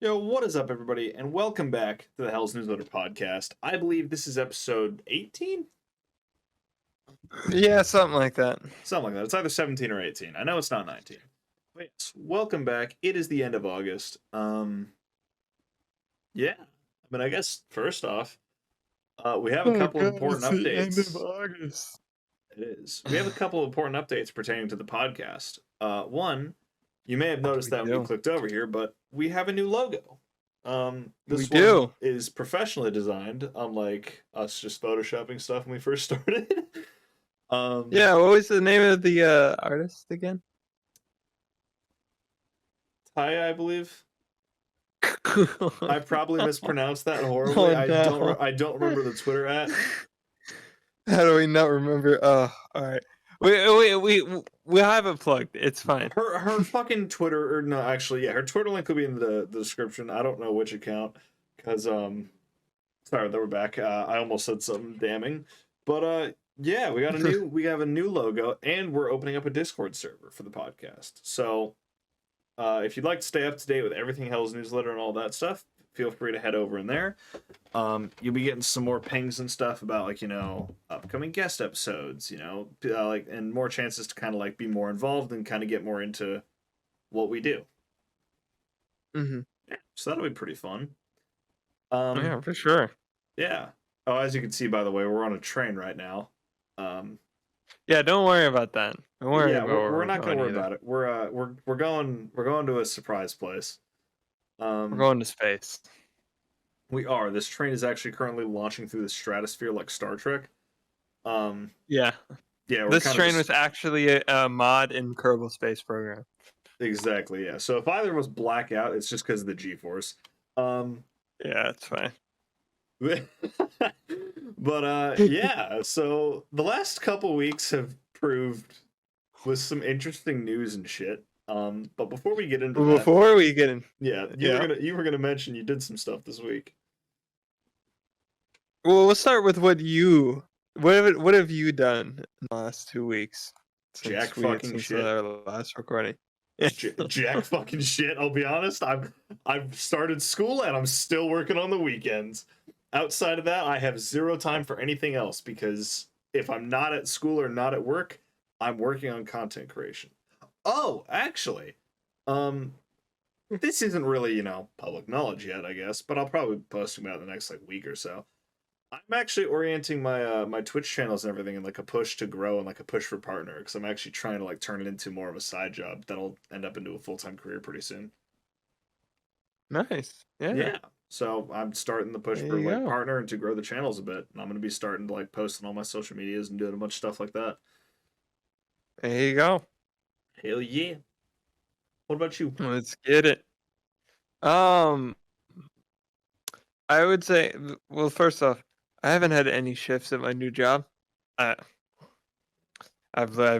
Yo, what is up, everybody, and welcome back to the Hell's Newsletter podcast. I believe this is episode 18? Yeah, something like that. Something like that. It's either 17 or 18. I know it's not 19. But yes, welcome back. It is the end of August. Yeah. I guess first off, we have a couple of important it's the end of updates. August. It is. We have a couple of important updates pertaining to the podcast. One, you may have noticed that when you clicked over here, but we have a new logo. This one is professionally designed, unlike us just photoshopping stuff when we first started. Yeah, what was the name of the artist again? Ty, I believe. I probably mispronounced that horribly. Oh, I don't remember the Twitter at. How do we not remember? Oh, all right. We have it plugged. It's fine. Her fucking Twitter, or no, actually, yeah, her Twitter link will be in the description. I don't know which account, because sorry that we're back. I almost said something damning, but yeah, we have a new logo, and we're opening up a Discord server for the podcast. So, if you'd like to stay up to date with everything Hell's Newsletter and all that stuff, feel free to head over in there. You'll be getting some more pings and stuff about, like, upcoming guest episodes, and more chances to kind of like be more involved and kind of get more into what we do. Mm-hmm. Yeah, so that'll be pretty fun. Yeah, for sure. Yeah. Oh, as you can see, by the way, we're on a train right now. Yeah, don't worry about that. Don't worry. Yeah, we're not gonna worry about it. We're going to a surprise place. We're going to space. We are. This train is actually currently launching through the stratosphere like Star Trek. Yeah. This train was actually a mod in Kerbal Space Program. Exactly. Yeah. So if either of us black out, it's just because of the G-force. Yeah, it's fine. But yeah. So the last couple weeks have proved with some interesting news and shit. But before we get into you were gonna mention you did some stuff this week. Well, let's start with what have you done in the last 2 weeks? Jack fucking shit. Our last recording. Jack fucking shit. I'll be honest. I've started school and I'm still working on the weekends. Outside of that, I have zero time for anything else because if I'm not at school or not at work, I'm working on content creation. Oh, actually, this isn't really, public knowledge yet, I guess, but I'll probably be posting about it the next week or so. I'm actually orienting my my Twitch channels and everything in like a push to grow and like a push for partner, because I'm actually trying to like turn it into more of a side job that'll end up into a full-time career pretty soon. Nice. Yeah. So I'm starting the push for like partner and to grow the channels a bit. And I'm gonna be starting to like post on all my social medias and doing a bunch of stuff like that. There you go. Hell yeah. What about you? Let's get it. I would say, well, first off, I haven't had any shifts at my new job. I've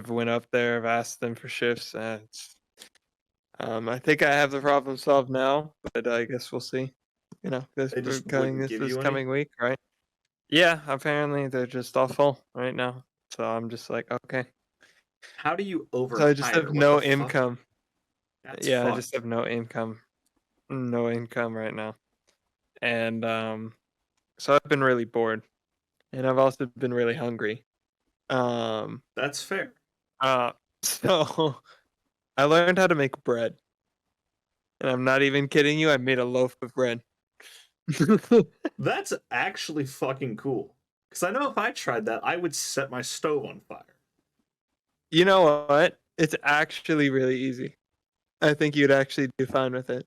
went up there, I've asked them for shifts, and I think I have the problem solved now, but I guess we'll see. This coming week, right? Yeah, apparently they're just awful right now. So I'm just like, okay. How do you overhire? So I just have no income. That's yeah, fucked. I just have no income. No income right now. And so I've been really bored. And I've also been really hungry. That's fair. So I learned how to make bread. And I'm not even kidding you, I made a loaf of bread. That's actually fucking cool. Because I know if I tried that, I would set my stove on fire. You know what? It's actually really easy. I think you'd actually do fine with it.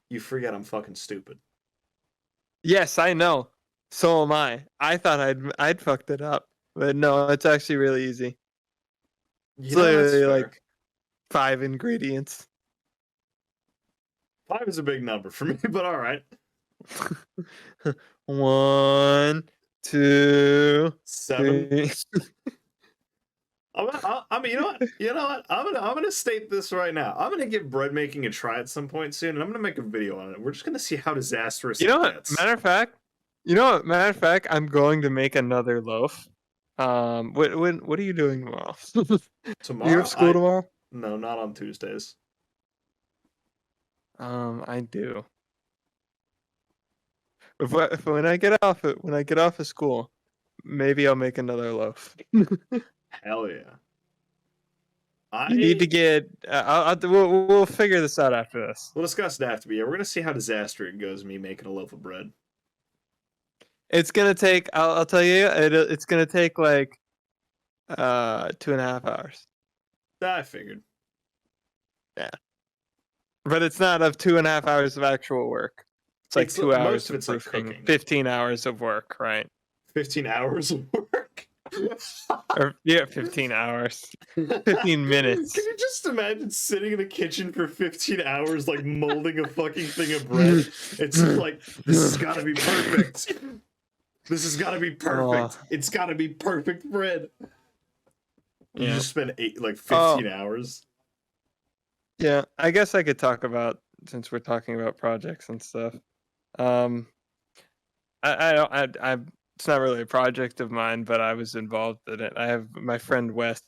You forget I'm fucking stupid. Yes, I know. So am I. I thought I'd fucked it up. But no, it's actually really easy. It's literally like 5 ingredients. 5 is a big number for me, but all right. 1, 2, 7. 3. You know what? I'm gonna state this right now. I'm gonna give bread making a try at some point soon, and I'm gonna make a video on it. We're just gonna see how disastrous it gets. Matter of fact, I'm going to make another loaf. What are you doing tomorrow? Tomorrow? You have school tomorrow? No, not on Tuesdays. I do. When I get off of school, maybe I'll make another loaf. Hell yeah. You need to get. We'll figure this out after this. We'll discuss it after. But yeah, we're gonna see how disastrous it goes. Me making a loaf of bread. It's gonna take. I'll tell you. It's gonna take like 2.5 hours. I figured. Yeah, but it's not of 2.5 hours of actual work. It's like 2 hours most of of it's like proofing, cooking. 15 hours of work, right? 15 hours of work. Or yeah, 15 hours. 15 minutes. Can you just imagine sitting in the kitchen for 15 hours, like molding a fucking thing of bread? It's like, this has got to be perfect. This has got to be perfect. It's got to be perfect bread. You just spend 15 hours. Yeah, I guess I could talk about, since we're talking about projects and stuff. It's not really a project of mine, but I was involved in it. I have my friend Wes.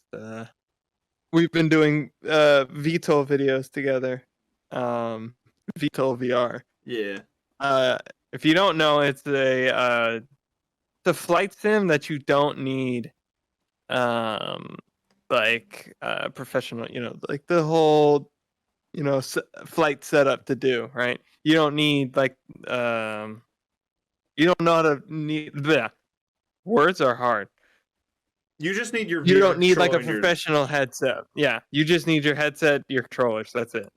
We've been doing VTOL videos together. VTOL VR. Yeah. If you don't know, it's a flight sim that you don't need professional, like the whole flight setup to do, right? You don't need you don't know how to need words are hard. You just need your VR You don't need like a controller and professional headset. Yeah, you just need your headset, your controllers. That's it.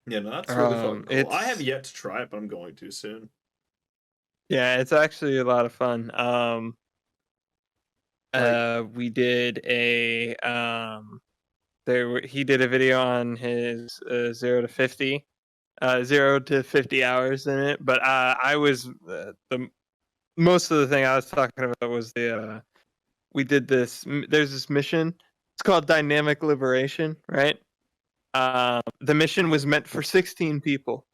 Yeah, no, that's really fucking cool. I have yet to try it, but I'm going to soon. Yeah, it's actually a lot of fun. We did he did a video on his 0 to 50 hours in it, but I was the most of the thing I was talking about was we did this. There's this mission. It's called Dynamic Liberation, right? The mission was meant for 16 people.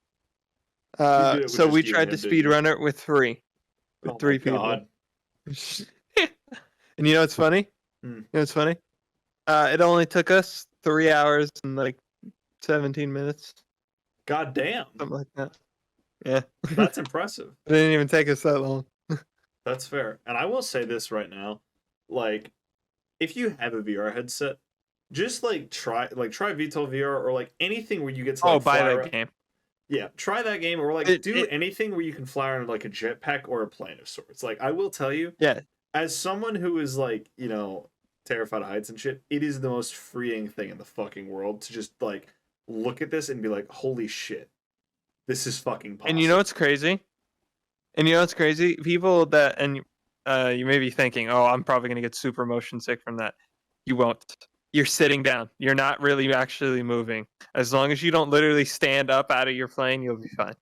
So we tried to speed run it with 3. With 3 people. And you know what's funny? It only took us 3 hours and like 17 minutes. God damn. Something like that. Yeah. That's impressive. It didn't even take us that long. That's fair. And I will say this right now. Like, if you have a VR headset, just try VTOL VR or like anything where you get to buy that game. Yeah, try that game or do anything where you can fly around like a jetpack or a plane of sorts. Like, I will tell you, as someone who is terrified of heights and shit, it is the most freeing thing in the fucking world to just look at this and be like, holy shit, this is fucking possible. And you know what's crazy? People that, and you may be thinking, oh, I'm probably going to get super motion sick from that. You won't. You're sitting down. You're not really actually moving. As long as you don't literally stand up out of your plane, you'll be fine.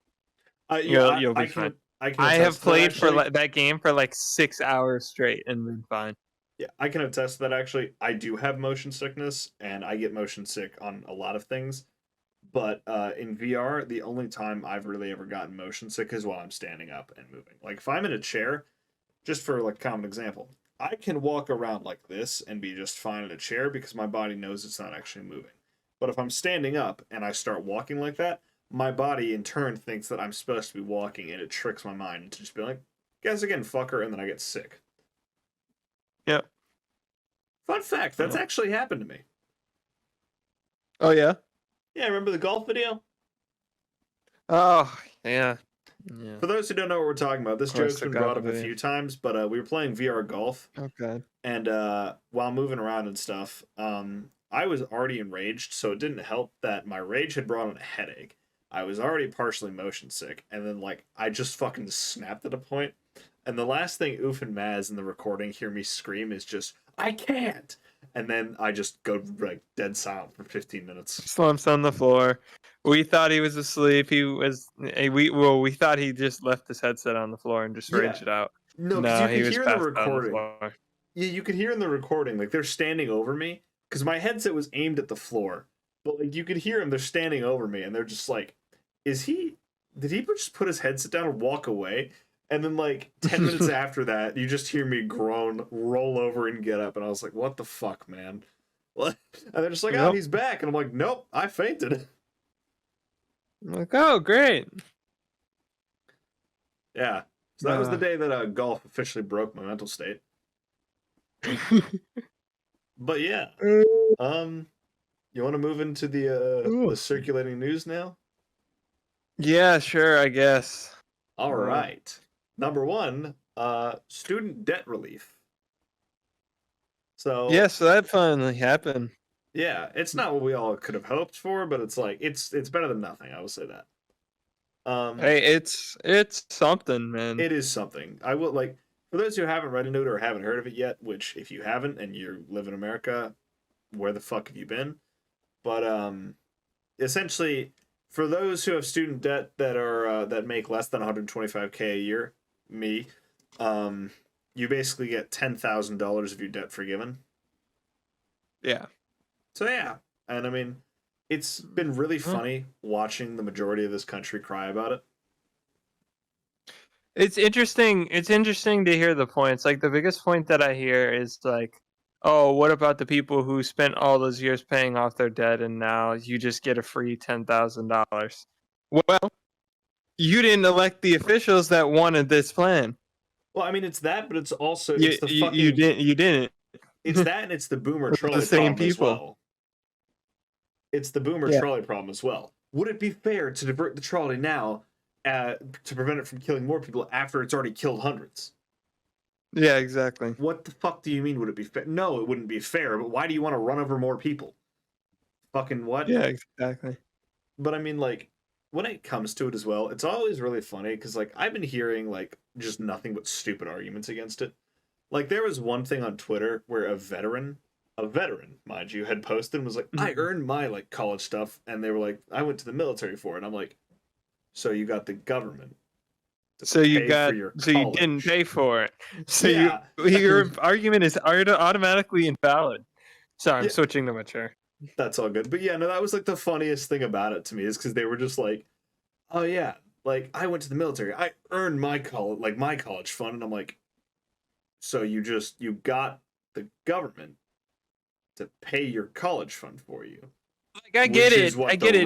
You'll be fine. I have played for that game for like 6 hours straight and been fine. Yeah, I can attest to that actually. I do have motion sickness, and I get motion sick on a lot of things. But in VR, the only time I've really ever gotten motion sick is while I'm standing up and moving. Like, if I'm in a chair, just for like common example, I can walk around like this and be just fine in a chair because my body knows it's not actually moving. But if I'm standing up and I start walking like that, my body in turn thinks that I'm supposed to be walking, and it tricks my mind into just being like, guess again, fucker, and then I get sick. Yep. Fun fact, that's actually happened to me. Oh, yeah? Yeah, remember the golf video? Oh, yeah. For those who don't know what we're talking about, this joke's been brought up a few times, but we were playing VR golf. Okay. And while moving around and stuff, I was already enraged, so it didn't help that my rage had brought on a headache. I was already partially motion sick, and then I just fucking snapped at a point. And the last thing Oof and Maz in the recording hear me scream is just, I can't! And then I just go dead silent for 15 minutes. Slumps on the floor. We thought he was asleep. We thought he just left his headset on the floor and just raged it out. No, because you could hear in the recording. Yeah, you could hear in the recording, they're standing over me, because my headset was aimed at the floor. But you could hear them, they're standing over me, and they're just like, did he just put his headset down and walk away? And then 10 minutes after that, you just hear me groan, roll over, and get up. And I was like, what the fuck, man? What? And they're just like, oh, he's back. And I'm like, nope, I fainted. I'm like, oh, great. Yeah. So that was the day that golf officially broke my mental state. But yeah. You want to move into the circulating news now? Yeah, sure, I guess. All right. Number one, student debt relief. So yeah, so that finally happened. Yeah, it's not what we all could have hoped for, but it's like it's better than nothing. I will say that. Hey, it's something, man. It is something. I will like for those who haven't read into it or haven't heard of it yet. Which, if you haven't and you live in America, where the fuck have you been? But essentially, for those who have student debt that are that make less than 125K a year, me, you basically get $10,000 of your debt forgiven. Yeah. So yeah, and I mean, it's been really funny watching the majority of this country cry about it. It's interesting. It's interesting to hear the points. Like the biggest point that I hear is like, oh, what about the people who spent all those years paying off their debt and now you just get a free $10,000? Well, you didn't elect the officials that wanted this plan. Well, I mean, it's that, but it's also you didn't. It's that, and it's the boomer trolley the same problem people. as well. It's the boomer trolley problem as well. Would it be fair to divert the trolley now to prevent it from killing more people after it's already killed hundreds? Yeah, exactly. What the fuck do you mean, would it be fair? No, it wouldn't be fair, but why do you want to run over more people? Fucking what? Yeah, exactly. But I mean, like, when it comes to it as well, it's always really funny because, like, I've been hearing, like, just nothing but stupid arguments against it. Like, there was one thing on Twitter where a veteran, mind you, had posted and was like, I earned my, like, college stuff. And they were like, I went to the military for it. And I'm like, so you got the government. So you didn't pay for it. So yeah. Your argument is automatically invalid. Sorry, I'm switching to my chair. That's all good. But yeah, no, that was like the funniest thing about it to me is because they were just like, oh yeah, like I went to the military. I earned my college fund. And I'm like, so you got the government to pay your college fund for you. Like I get it.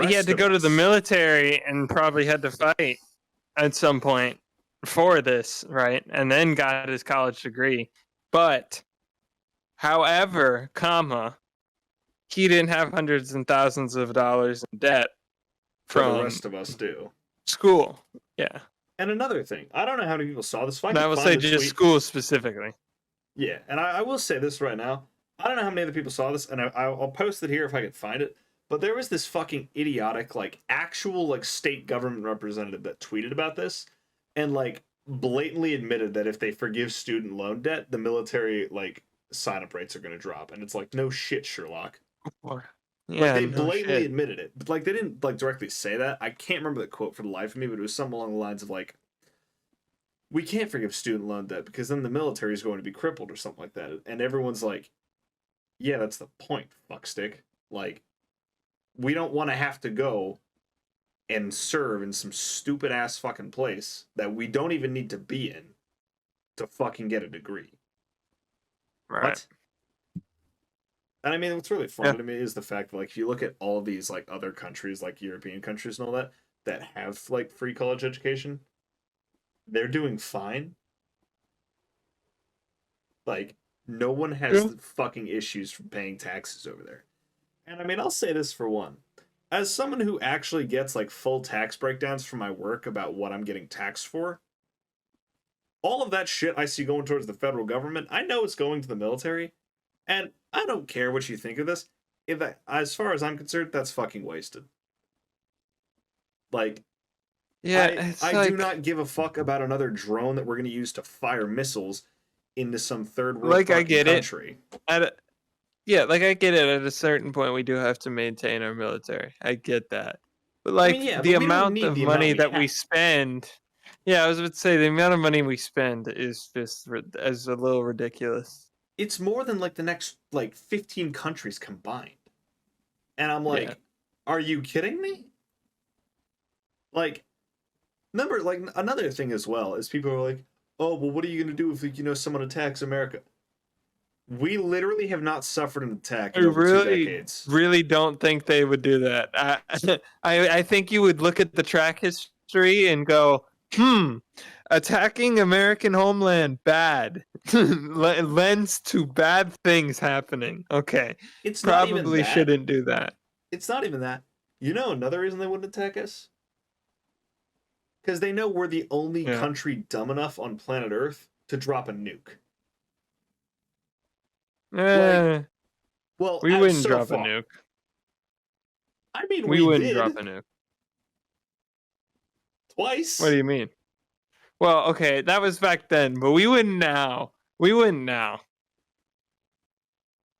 He had to go to the military and probably had to fight at some point for this, right? And then got his college degree. But however, he didn't have hundreds and thousands of dollars in debt from the rest of us do. School. Yeah. And another thing, I don't know how many people saw this. I will say just school specifically. Yeah, and I will say this right now. I don't know how many other people saw this, and I'll post it here if I can find it. But there was this fucking idiotic, like, actual, like, state government representative that tweeted about this and, like, blatantly admitted that if they forgive student loan debt, the military, like, sign-up rates are going to drop. And it's like, no shit, Sherlock. Yeah, like, they blatantly admitted it. But, like, they didn't, like, directly say that. I can't remember the quote for the life of me, but it was something along the lines of, like, we can't forgive student loan debt because then the military is going to be crippled or something like that. And everyone's like, yeah, that's the point, fuckstick. Like, we don't want to have to go and serve in some stupid ass fucking place that we don't even need to be in to fucking get a degree. Right. What? And I mean, what's really funny to me is the fact that, like, if you look at all of these, like, other countries, like European countries and all that, that have, like, free college education, they're doing fine. Like, no one has fucking issues from paying taxes over there. And I mean, I'll say this for one. As someone who actually gets, like, full tax breakdowns from my work about what I'm getting taxed for, all of that shit I see going towards the federal government, I know it's going to the military, and I don't care what you think of this. As far as I'm concerned, that's fucking wasted. Like, yeah, I do not give a fuck about another drone that we're going to use to fire missiles into some third world country. Yeah, like I get it. At a certain point, we do have to maintain our military. I get that, but like the amount of money that we spend. Yeah, I was about to say the amount of money we spend is just as a little ridiculous. It's more than like the next like 15 countries combined, and I'm like, are you kidding me? Like, remember, like another thing as well is people are like, oh, well, what are you gonna do if someone attacks America? We literally have not suffered an attack in over 2 decades. Really don't think they would do that. I think you would look at the track history and go, Attacking American homeland, bad. Lends to bad things happening. Okay. It's not even Probably that. shouldn't do that. It's not even that. You know another reason they wouldn't attack us? Because they know we're the only country dumb enough on planet Earth to drop a nuke. Like, well, we wouldn't so drop far. a nuke. I mean, we wouldn't did. drop a nuke. Twice. What do you mean? Well, okay, that was back then, but we wouldn't now. We wouldn't now.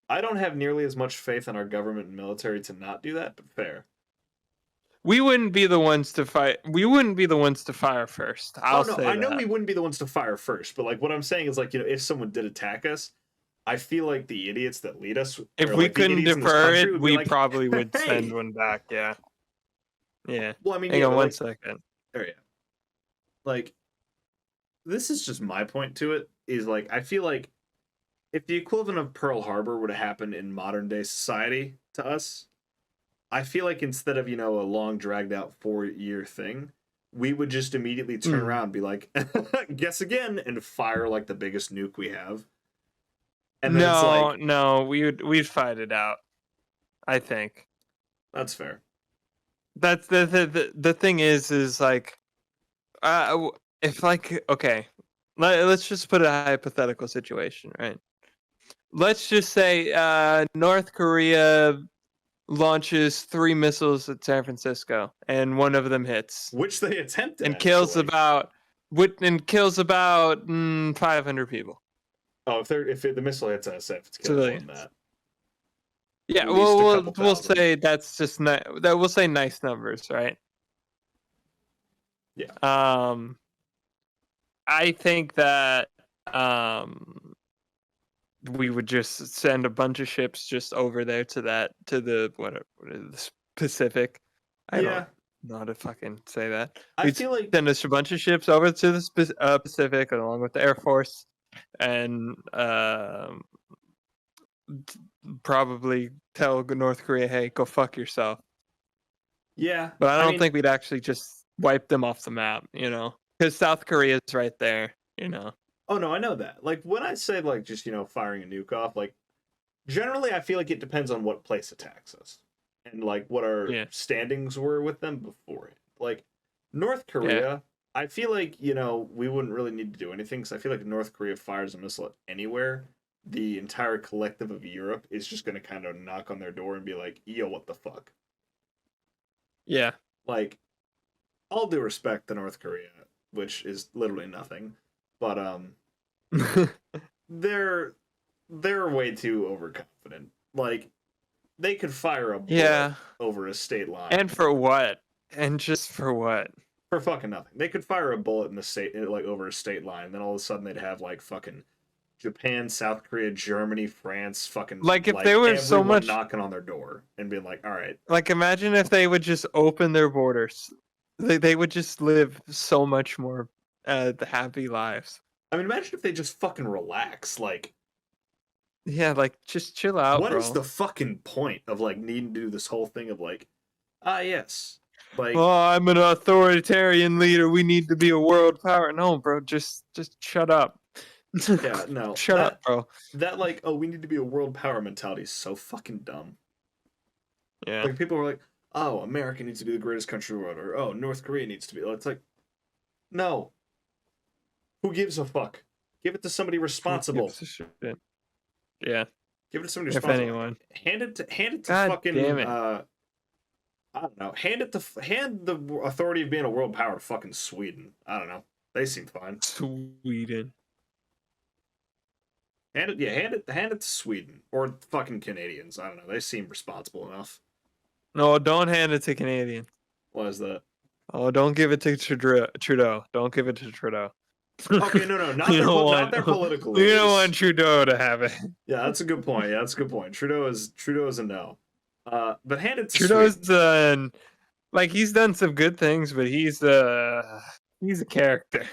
I don't have nearly as much faith in our government and military to not do that, but fair. We wouldn't be the ones to fight. We wouldn't be the ones to fire first. I'll say that. I know we wouldn't be the ones to fire first, but like what I'm saying is like, you know, if someone did attack us, I feel like the idiots that lead us, if we couldn't defer it, we probably would send one back. Yeah. Yeah. Well, I mean, hang on 1 second. There, yeah. Like, this is just my point to it. Is like I feel like if the equivalent of Pearl Harbor would have happened in modern day society to us, I feel like instead of, you know, a long dragged out 4-year thing, we would just immediately turn around and be like, guess again, and fire like the biggest nuke we have. And then no, we'd fight it out. I think that's fair. That's the thing is like, if like, okay, let's just put a hypothetical situation, right? Let's just say North Korea launches 3 missiles at San Francisco, and one of them hits, which they attempted, and kills about 500 people. Oh, if the missile hits us, it's killing more than that. Yeah, we'll say that's just that we'll say nice numbers, right? Yeah. I think that we would just send a bunch of ships just over there to the the Pacific. I don't know how to fucking say that. I feel like send us a bunch of ships over to the Pacific along with the Air Force, and probably tell North Korea, hey, go fuck yourself. Yeah. But I don't think we'd actually just wipe them off the map, you know? Because South Korea is right there, you know? Oh, no, I know that. Like, when I say, like, just, you know, firing a nuke off, like, generally I feel like it depends on what place attacks us. And, like, what our standings were with them before it. Like, North Korea, I feel like, you know, we wouldn't really need to do anything, because I feel like if North Korea fires a missile anywhere, the entire collective of Europe is just going to kind of knock on their door and be like, yo, what the fuck? Yeah. Like, all due respect to North Korea, which is literally nothing, but they're way too overconfident. Like, they could fire a bullet over a state line. And for what? And just for what? For fucking nothing. They could fire a bullet over a state line, and then all of a sudden they'd have like fucking Japan, South Korea, Germany, France, fucking like if they were so much knocking on their door and being like, all right. Like, imagine if they would just open their borders. They would just live so much more happy lives. I mean, imagine if they just fucking relax, like. Yeah, like, just chill out, What bro. is the fucking point of, like, needing to do this whole thing of, like, yes. Like, well, I'm an authoritarian leader. We need to be a world power. No, bro, just shut up. Yeah, no. Shut up, bro. That, like, oh, we need to be a world power mentality is so fucking dumb. Yeah. Like, people were like, oh, America needs to be the greatest country in the world, or, oh, North Korea needs to be. It's like, no. Who gives a fuck? Give it to somebody responsible. Yeah. Give it to somebody responsible. If anyone. Hand it to God fucking, damn it. I don't know. Hand the authority of being a world power to fucking Sweden. I don't know. They seem fine. Sweden. Hand it to Sweden or fucking Canadians. I don't know. They seem responsible enough. No, don't hand it to Canadians. Why is that? Oh, don't give it to Trudeau. Don't give it to Trudeau. Okay, no, not their political leaders. You don't want Trudeau to have it. Yeah, that's a good point. Yeah, that's a good point. Trudeau is a no. But hand it to Trudeau's done, like, he's done some good things, but he's a character.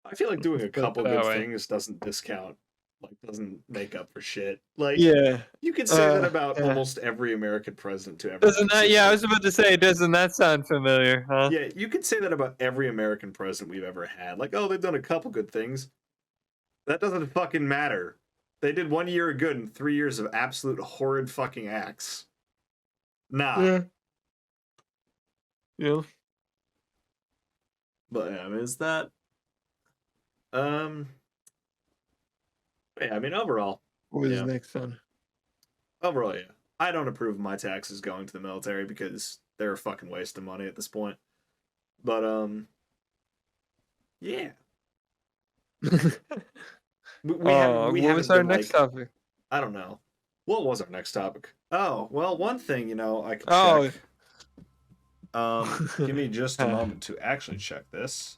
I feel like doing a couple good things doesn't discount like doesn't make up for shit. Like, Yeah. you could say that about Yeah. almost every American president to ever Doesn't that? Yeah, I was about to say, doesn't that sound familiar? Huh? Yeah, you could say that about every American president we've ever had. Like, oh, they've done a couple good things. That doesn't fucking matter. They did 1 year of good and 3 years of absolute horrid fucking acts. Nah. Yeah. Yeah. But yeah, I mean, is that um yeah, I mean overall. What was Yeah. next one? Overall, yeah. I don't approve of my taxes going to the military because they're a fucking waste of money at this point. But yeah. We What haven't was our been next like, topic? I don't know. What was our next topic? Oh, well, one thing, I could Oh. check. Give me just a moment to actually check this.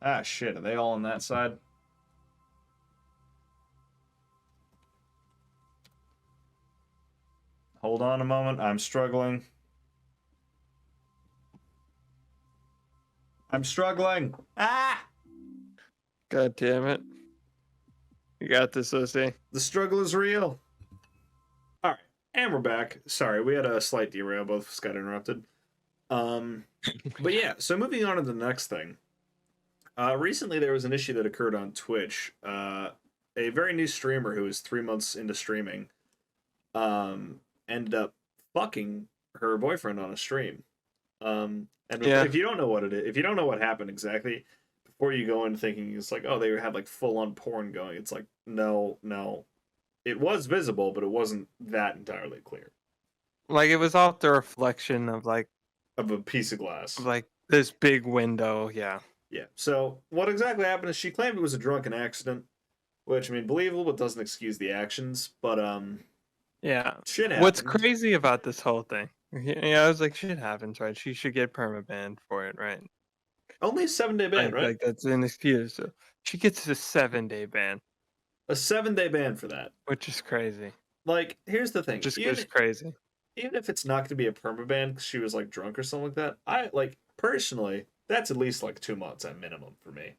Ah, shit. Are they all on that side? Hold on a moment. I'm struggling. I'm struggling. Ah! God damn it. You got this, OC. The struggle is real. All right. And we're back. Sorry, we had a slight derail. Both of us got interrupted. But yeah, so moving on to the next thing. Recently, there was an issue that occurred on Twitch. A very new streamer who was 3 months into streaming ended up fucking her boyfriend on a stream. And Yeah. if you don't know what it is, if you don't know what happened exactly, before you go in thinking it's like, oh, they had like full on porn going, it's like, no. It was visible, but it wasn't that entirely clear. Like, it was off the reflection of like a piece of glass. Like this big window, yeah. Yeah. So what exactly happened is she claimed it was a drunken accident, which, I mean, believable, but doesn't excuse the actions. But yeah. Shit happened. What's crazy about this whole thing? Yeah, I was like, shit happens, right? She should get permabanned for it, right? Only a 7-day ban, right? Like that's an excuse. So she gets a 7-day ban. A 7-day ban for that, which is crazy. Like, here's the thing. Just crazy. Even if it's not going to be a permaban because she was like drunk or something like that, I like personally, that's at least like 2 months at minimum for me.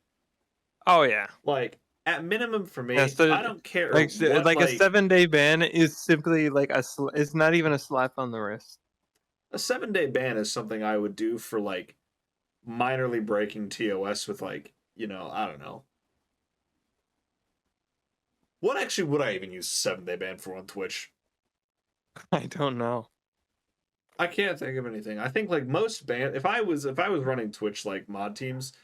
Oh yeah. Like at minimum for me, so, I don't care. Like a 7-day ban is simply like it's not even a slap on the wrist. A 7-day ban is something I would do for like minorly breaking TOS with like, I don't know. What actually would I even use a 7-day ban for on Twitch? I don't know. I can't think of anything. I think like most ban if I was running Twitch like mod teams,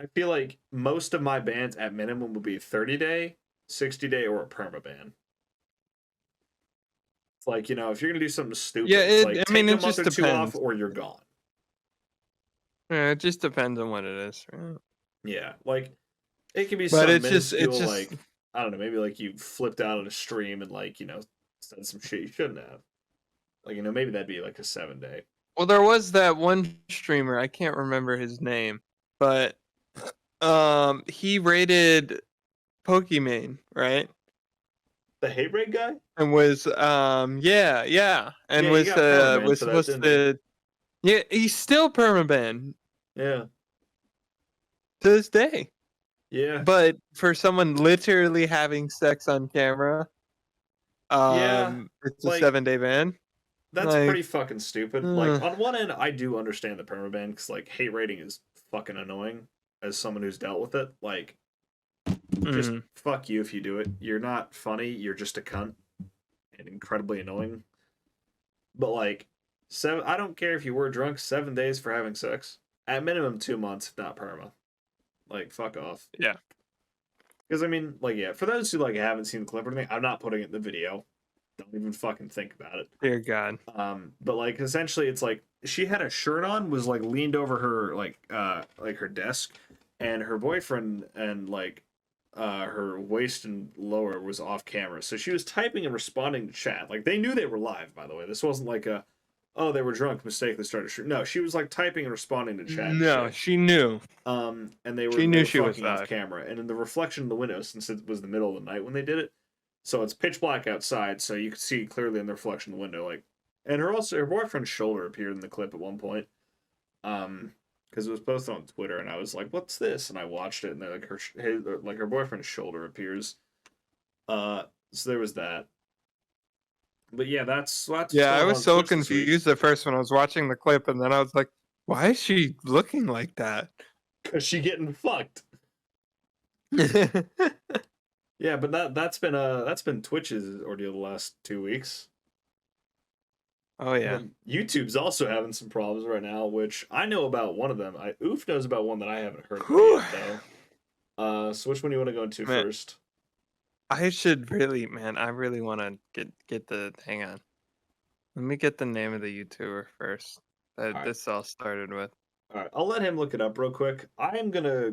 I feel like most of my bans at minimum would be 30-day, 60-day, or a permaban. It's like, if you're gonna do something stupid, yeah, it's like, I mean, take it a month just or depends. 2 off or you're gone. Yeah, it just depends on what it is. Yeah, like it could be but some it's minuscule, just like, I don't know, maybe like you flipped out on a stream and like, said some shit you shouldn't have. Like, maybe that'd be like a 7-day. Well, there was that one streamer, I can't remember his name, but he rated Pokimane, right? The hate raid guy? And was yeah. And was supposed to yeah, he's still permaban. Yeah. To this day. Yeah. But for someone literally having sex on camera, it's a 7-day ban. That's pretty fucking stupid. Like, on one end, I do understand the permaban because, like, hate rating is fucking annoying as someone who's dealt with it. Like, just fuck you if you do it. You're not funny. You're just a cunt and incredibly annoying. But, like, I don't care if you were drunk, 7 days for having sex. At minimum, 2 months, if not perma. Like, fuck off. Yeah. Because, I mean, like, yeah, for those who, like, haven't seen the clip or anything, I'm not putting it in the video. Don't even fucking think about it. Dear God. But like essentially it's like she had a shirt on, was like leaned over her like her desk, and her boyfriend and like her waist and lower was off camera. So she was typing and responding to chat. Like they knew they were live, by the way. This wasn't like they were drunk, mistakenly started shooting. No, she was like typing and responding to chat. No, she knew. And they were she was off camera. And in the reflection of the window, since it was the middle of the night when they did it, so it's pitch black outside, so you could see clearly in the reflection of the window, like, and her boyfriend's shoulder appeared in the clip at one point. because it was posted on Twitter, and I was like, "What's this?" And I watched it, and then her boyfriend's shoulder appears. So there was that. But yeah, that's Yeah, I going was on so Twitch this week. confused at first when I was watching the clip, and then I was like, "Why is she looking like that?" Cause she getting fucked. Yeah, but that's been Twitch's ordeal the last 2 weeks. Oh yeah. YouTube's also having some problems right now, which I know about one of them. Oof knows about one that I haven't heard about yet, though. So which one do you want to go into first? I should really, man. I really want to get the. Hang on. Let me get the name of the YouTuber first. That this all started with. All right, I'll let him look it up real quick. I am gonna,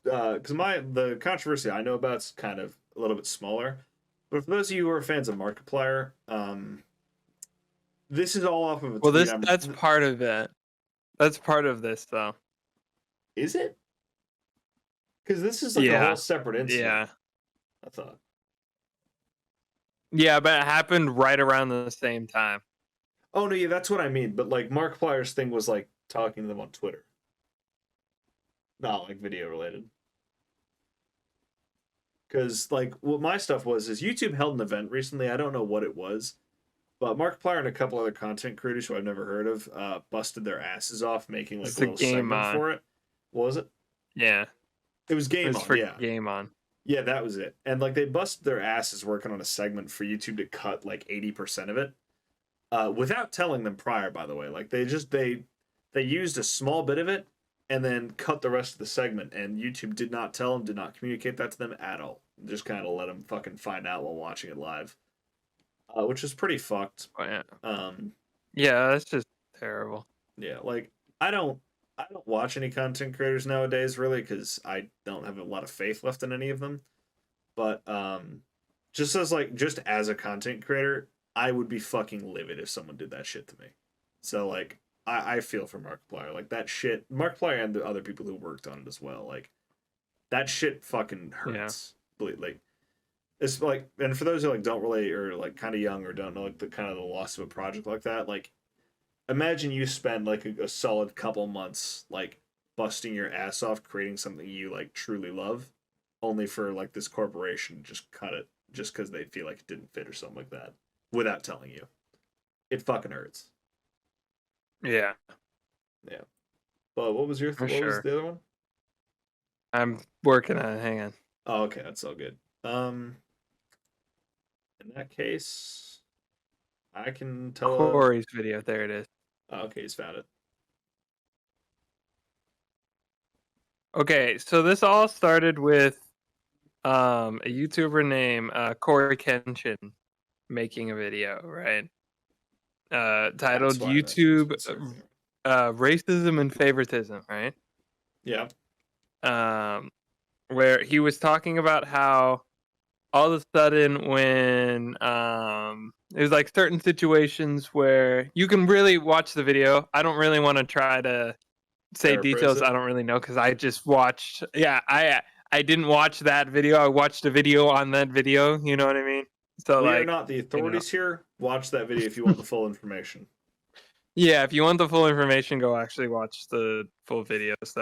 because the controversy I know about is kind of a little bit smaller, but for those of you who are fans of Markiplier, this is all off of a well, tweet. That's part of it. That's part of this, though. Is it? Because this is like a whole separate incident. Yeah. I thought. Yeah, but it happened right around the same time. Oh no, yeah, that's what I mean. But like Markiplier's thing was like talking to them on Twitter, not like video related. Because like what my stuff was is YouTube held an event recently. I don't know what it was, but Markiplier and a couple other content creators who I've never heard of busted their asses off making like a little segment for it. What was it? Yeah. It was Game On. Yeah. Game On. Yeah, that was it. And like they busted their asses working on a segment for YouTube to cut like 80% of it. Without telling them prior, by the way. Like they used a small bit of it and then cut the rest of the segment, and YouTube did not tell them, did not communicate that to them at all. Just kind of let them fucking find out while watching it live. Which is pretty fucked. Oh, yeah. Yeah, that's just terrible. Yeah, like I don't watch any content creators nowadays really because I don't have a lot of faith left in any of them. But just as a content creator, I would be fucking livid if someone did that shit to me. So like I feel for Markiplier. Like that shit, Markiplier and the other people who worked on it as well. Like that shit fucking hurts. Yeah. Like it's like, and for those who like don't relate or like kind of young or don't know like the kind of the loss of a project like that, like imagine you spend like a solid couple months like busting your ass off creating something you like truly love, only for like this corporation to just cut it just because they feel like it didn't fit or something like that without telling you. It fucking hurts. Yeah. Yeah. But what was your what was the other one? I'm working on it. Hang on. Oh, okay, that's all good. In that case, I can tell Corey's video. There it is. Oh, okay, he's found it. Okay, so this all started with a YouTuber named Corey Kenshin making a video, right? Titled YouTube Racism and Favoritism, right? Yeah. Where he was talking about how all of a sudden when there's like certain situations where you can really watch the video. I don't really want to try to say details. I don't really know because I just watched. Yeah, I didn't watch that video. I watched a video on that video. You know what I mean? So we are not the authorities here. Watch that video if you want the full information. Yeah, if you want the full information, go actually watch the full videos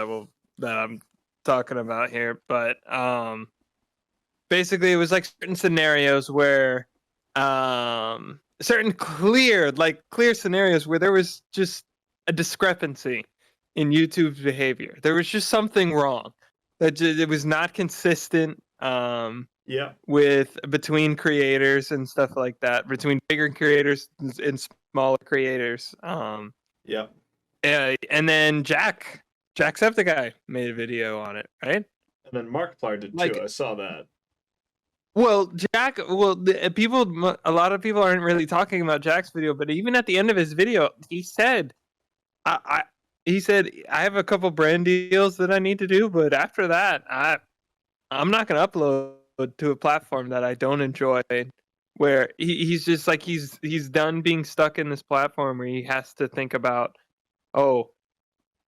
that I'm talking about here. But basically, it was like certain scenarios where certain clear scenarios where there was just a discrepancy in YouTube's behavior. There was just something wrong. That it was not consistent. With between creators and stuff like that, between bigger creators and smaller creators. And then Jacksepticeye made a video on it, right? And then Markiplier did too. I saw that. Well, a lot of people aren't really talking about Jack's video, but even at the end of his video, he said, he said, I have a couple brand deals that I need to do, but after that, I'm not going to upload to a platform that I don't enjoy, where he's just like, he's done being stuck in this platform where he has to think about,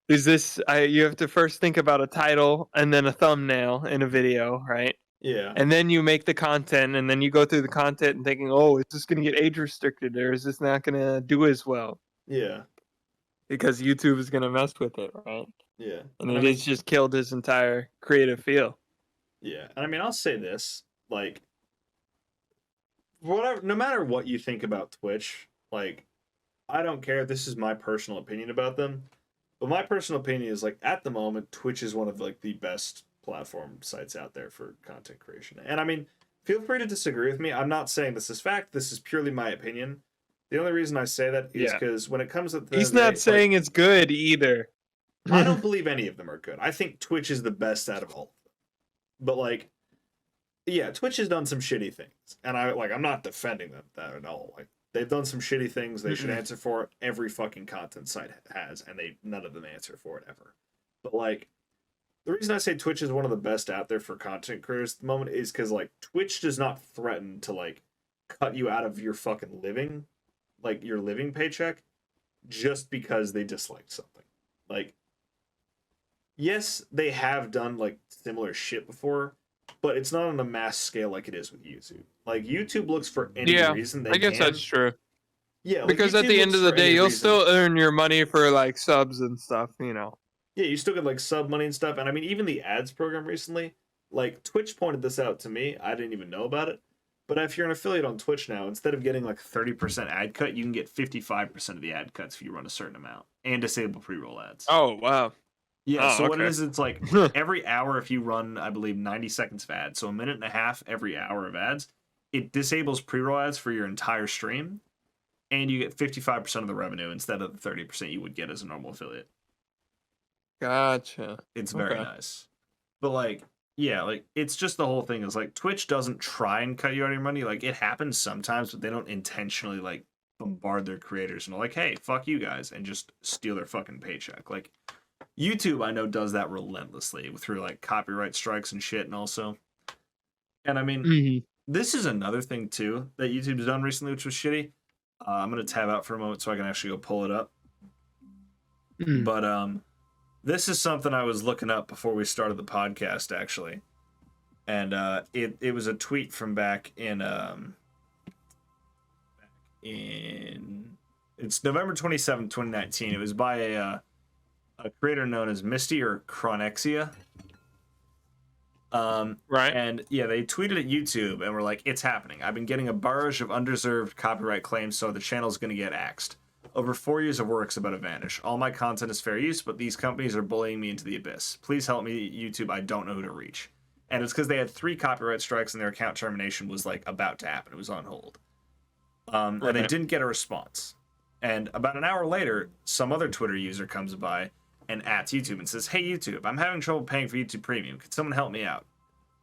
is this, you have to first think about a title and then a thumbnail in a video, right? Yeah. And then you make the content, and then you go through the content and thinking, is this going to get age restricted, or is this not going to do as well? Yeah. Because YouTube is going to mess with it, right? Yeah. And it has just killed his entire creative feel. Yeah. And I mean, I'll say this, like, whatever, no matter what you think about Twitch, like, I don't care. This is my personal opinion about them. But my personal opinion is, like, at the moment, Twitch is one of, like, the best platform sites out there for content creation. And I mean, feel free to disagree with me. I'm not saying this is fact. This is purely my opinion. The only reason I say that is because when it comes to he's not saying it's good either. I don't believe any of them are good. I think Twitch is the best out of all. But like, yeah, Twitch has done some shitty things, and I'm not defending them that at all. Like, they've done some shitty things. They should answer for it. Every fucking content site has, and none of them answer for it ever. But like, the reason I say Twitch is one of the best out there for content creators at the moment is because like Twitch does not threaten to like cut you out of your fucking living, like your living paycheck, just because they disliked something. Like, yes, they have done like similar shit before, but it's not on a mass scale like it is with YouTube. Like, YouTube looks for any reason they can. I guess that's true. Yeah, like, because YouTube at the end of the day, you'll still earn your money for like subs and stuff, you know. Yeah, you still get like sub money and stuff. And I mean, even the ads program recently, like Twitch pointed this out to me. I didn't even know about it. But if you're an affiliate on Twitch now, instead of getting like 30% ad cut, you can get 55% of the ad cuts if you run a certain amount and disable pre-roll ads. Oh, wow. Yeah, so what it is, it's like every hour if you run, I believe, 90 seconds of ads, so a minute and a half every hour of ads, it disables pre-roll ads for your entire stream, and you get 55% of the revenue instead of the 30% you would get as a normal affiliate. Gotcha. It's very nice. But like, yeah, like it's just the whole thing is like Twitch doesn't try and cut you out of your money. Like, it happens sometimes, but they don't intentionally like bombard their creators and like, hey, fuck you guys, and just steal their fucking paycheck. Like, YouTube, I know, does that relentlessly through like copyright strikes and shit, and also, and I mean, this is another thing too that YouTube's done recently, which was shitty. I'm gonna tab out for a moment so I can actually go pull it up. But this is something I was looking up before we started the podcast, actually, and it was a tweet from back in it's November 27th, 2019. It was by a creator known as Misty or Chronexia. Right. And yeah, they tweeted at YouTube and were like, it's happening. I've been getting a barrage of undeserved copyright claims, so the channel's going to get axed. Over 4 years of work's about to vanish. All my content is fair use, but these companies are bullying me into the abyss. Please help me, YouTube. I don't know who to reach. And it's because they had 3 copyright strikes and their account termination was like about to happen. It was on hold. And they didn't get a response. And about an hour later, some other Twitter user comes by and at YouTube and says, hey, YouTube, I'm having trouble paying for YouTube Premium. Could someone help me out?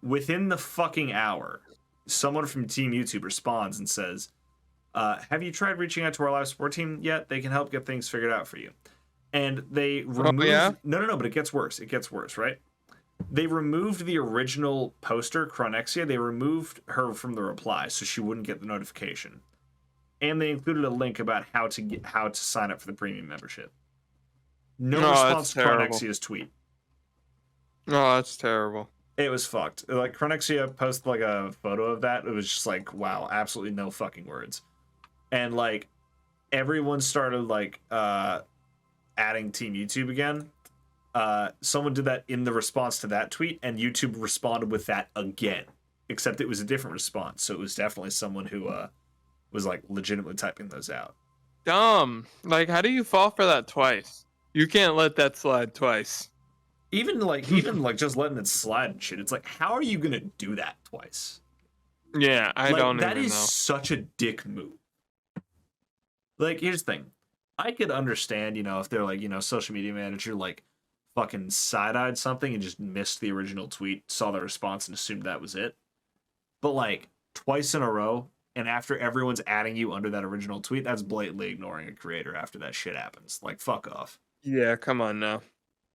Within the fucking hour, someone from Team YouTube responds and says, have you tried reaching out to our live support team yet? They can help get things figured out for you. And they removed... No, but it gets worse. It gets worse, right? They removed the original poster, Chronexia. They removed her from the reply so she wouldn't get the notification. And they included a link about how to sign up for the premium membership. No response to Chronexia's tweet. Oh, that's terrible. It was fucked. Like, Chronexia posted like a photo of that. It was just like, wow, absolutely no fucking words. And like, everyone started like adding Team YouTube again. Someone did that in the response to that tweet, and YouTube responded with that again. Except it was a different response, so it was definitely someone who was like legitimately typing those out. Dumb. Like, how do you fall for that twice? You can't let that slide twice. Even like just letting it slide and shit. It's like, how are you gonna do that twice? Yeah, I don't that even is know. Such a dick move. Like, here's the thing. I could understand, if they're like, social media manager, like, fucking side-eyed something and just missed the original tweet, saw the response and assumed that was it. But like, twice in a row, and after everyone's adding you under that original tweet, that's blatantly ignoring a creator after that shit happens. Like, fuck off. Yeah, come on now.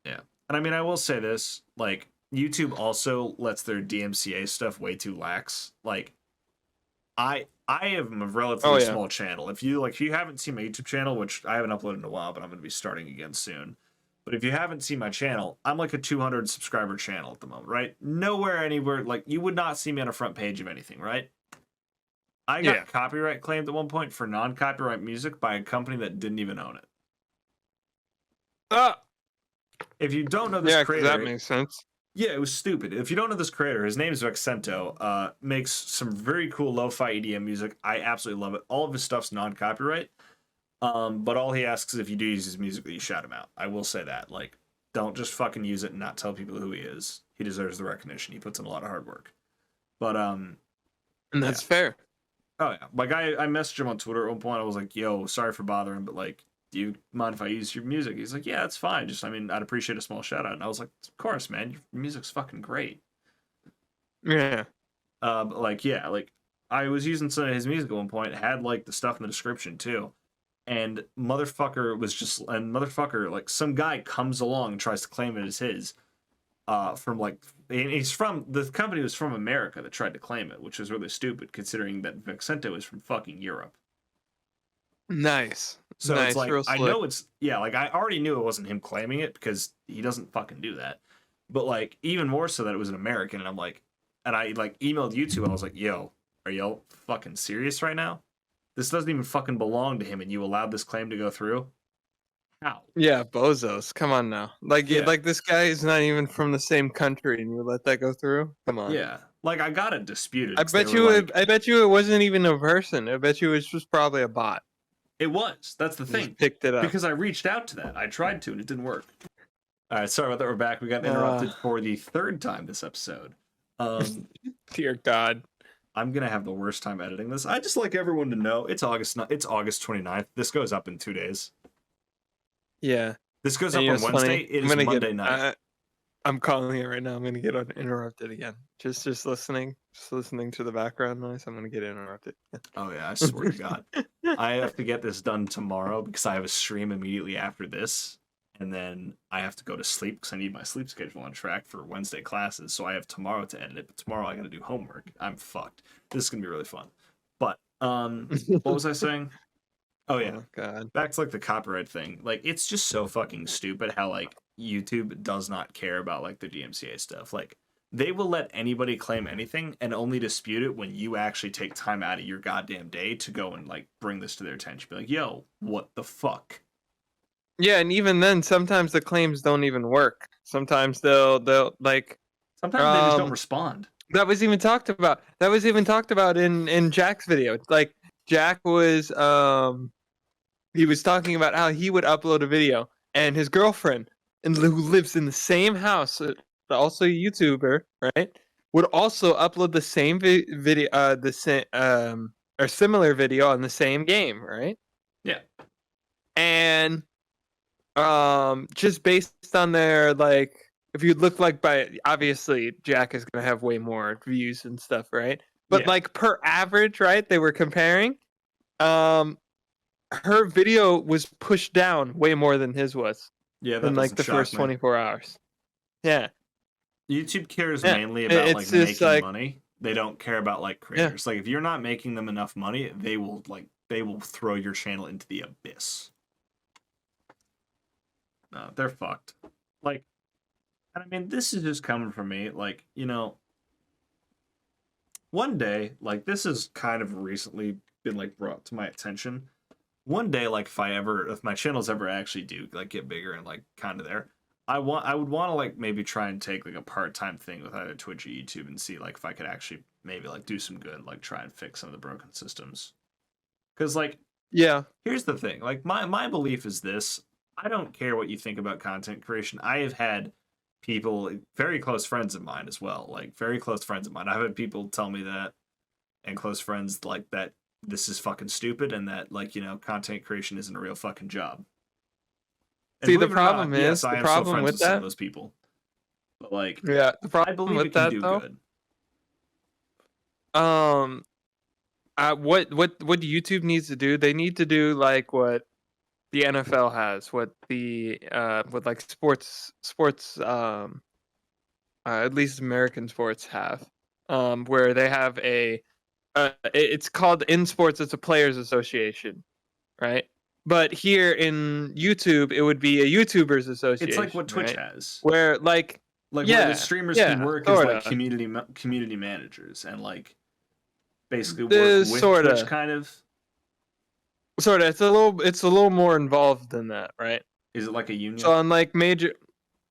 Yeah. And I mean, I will say this, like, YouTube also lets their DMCA stuff way too lax. Like, I am a relatively small channel. If you haven't seen my YouTube channel, which I haven't uploaded in a while, but I'm going to be starting again soon. But if you haven't seen my channel, I'm like a 200 subscriber channel at the moment, right? Nowhere, anywhere, like, you would not see me on a front page of anything, right? I got copyright claimed at one point for non-copyright music by a company that didn't even own it. if you don't know this Yeah, creator, that makes sense. Yeah, it was stupid. If you don't know this creator, his name is Vexento. Makes some very cool lo-fi EDM music. I absolutely love it. All of his stuff's non-copyright. But all he asks is if you do use his music, that you shout him out. I will say that. Like, don't just fucking use it and not tell people who he is. He deserves the recognition. He puts in a lot of hard work. But and that's fair. Oh yeah, like I messaged him on Twitter at one point. I was like, "Yo, sorry for bothering, but like, do you mind if I use your music?" He's like, "Yeah, it's fine. Just, I mean, I'd appreciate a small shout out." And I was like, "Of course, man. Your music's fucking great." Yeah. But like, yeah, like I was using some of his music at one point. It had like the stuff in the description too, and motherfucker like some guy comes along and tries to claim it as his. From like, and he's from, the company was from America that tried to claim it, which was really stupid considering that Vexento is from fucking Europe. Nice. So nice, it's like, real I slick. know it's, yeah, like I already knew it wasn't him claiming it because he doesn't fucking do that. But like, even more so that it was an American, and I'm like, and I like emailed YouTube and I was like, yo, are y'all fucking serious right now? This doesn't even fucking belong to him and you allowed this claim to go through? How? Yeah, bozos. Come on now. Like, Yeah. like this guy is not even from the same country, and you let that go through. Come on. Yeah, like I got it disputed. I bet you. Like, I bet you it wasn't even a person. I bet you it was just probably a bot. It was. That's the thing. Just picked it up because I reached out to that. I tried to, and it didn't work. All right, sorry about that. We're back. We got interrupted for the third time this episode. Dear God. I'm gonna have the worst time editing this. I just like everyone to know it's August 29th. This goes up in 2 days. Yeah. This goes up on Wednesday. Funny. It is Monday night. I'm calling it right now. I'm gonna get interrupted again. Just listening to the background noise. I'm gonna get interrupted. Oh yeah, I swear to God. I have to get this done tomorrow because I have a stream immediately after this, and then I have to go to sleep because I need my sleep schedule on track for Wednesday classes. So I have tomorrow to edit it, but tomorrow I got to do homework. I'm fucked. This is gonna be really fun. But what was I saying? Oh yeah, God. Back to like the copyright thing. Like, it's just so fucking stupid how like YouTube does not care about like the DMCA stuff. Like, they will let anybody claim anything and only dispute it when you actually take time out of your goddamn day to go and like bring this to their attention. Be like, yo, what the fuck? Yeah, and even then, sometimes the claims don't even work. Sometimes they'll like. Sometimes they just don't respond. That was even talked about. In Jack's video. Like, Jack was he was talking about how he would upload a video and his girlfriend, and who lives in the same house, also a YouTuber, right, would also upload the same video, the same or similar video on the same game, right? Yeah. And just based on their, like, if you look like, by obviously Jack is gonna have way more views and stuff, right? But like per average, right? They were comparing. Her video was pushed down way more than his was. Yeah, that in like the first 24 hours. Yeah. YouTube cares mainly about like making money. They don't care about like creators. Like, if you're not making them enough money, they will throw your channel into the abyss. No, they're fucked. Like, and I mean, this is just coming from me. Like, you know, one day, like, this has kind of recently been like brought to my attention. One day, like, if my channels ever actually do like get bigger and like kind of there, I would want to like maybe try and take like a part-time thing with either Twitch or YouTube and see like if I could actually maybe like do some good, like try and fix some of the broken systems. Because like, yeah, here's the thing. Like, my belief is this: I don't care what you think about content creation. I have had people, very close friends of mine as well, like very close friends of mine. I've had people tell me that, and close friends like that. This is fucking stupid, and that, like, you know, content creation isn't a real fucking job. And see, the problem is, I am still friends with some of those people. But like, yeah, the problem I believe with it can that, do though, good. What YouTube needs to do, they need to do like what the NFL has, what the what like sports at least American sports have, where they have a it's called, in sports, it's a players association, right? But here in YouTube, it would be a YouTubers association. It's like what Twitch right? has, where where the streamers can work as like community managers, and like basically work with Twitch, kind of. It's a little more involved than that, right? Is it like a union? So on like major,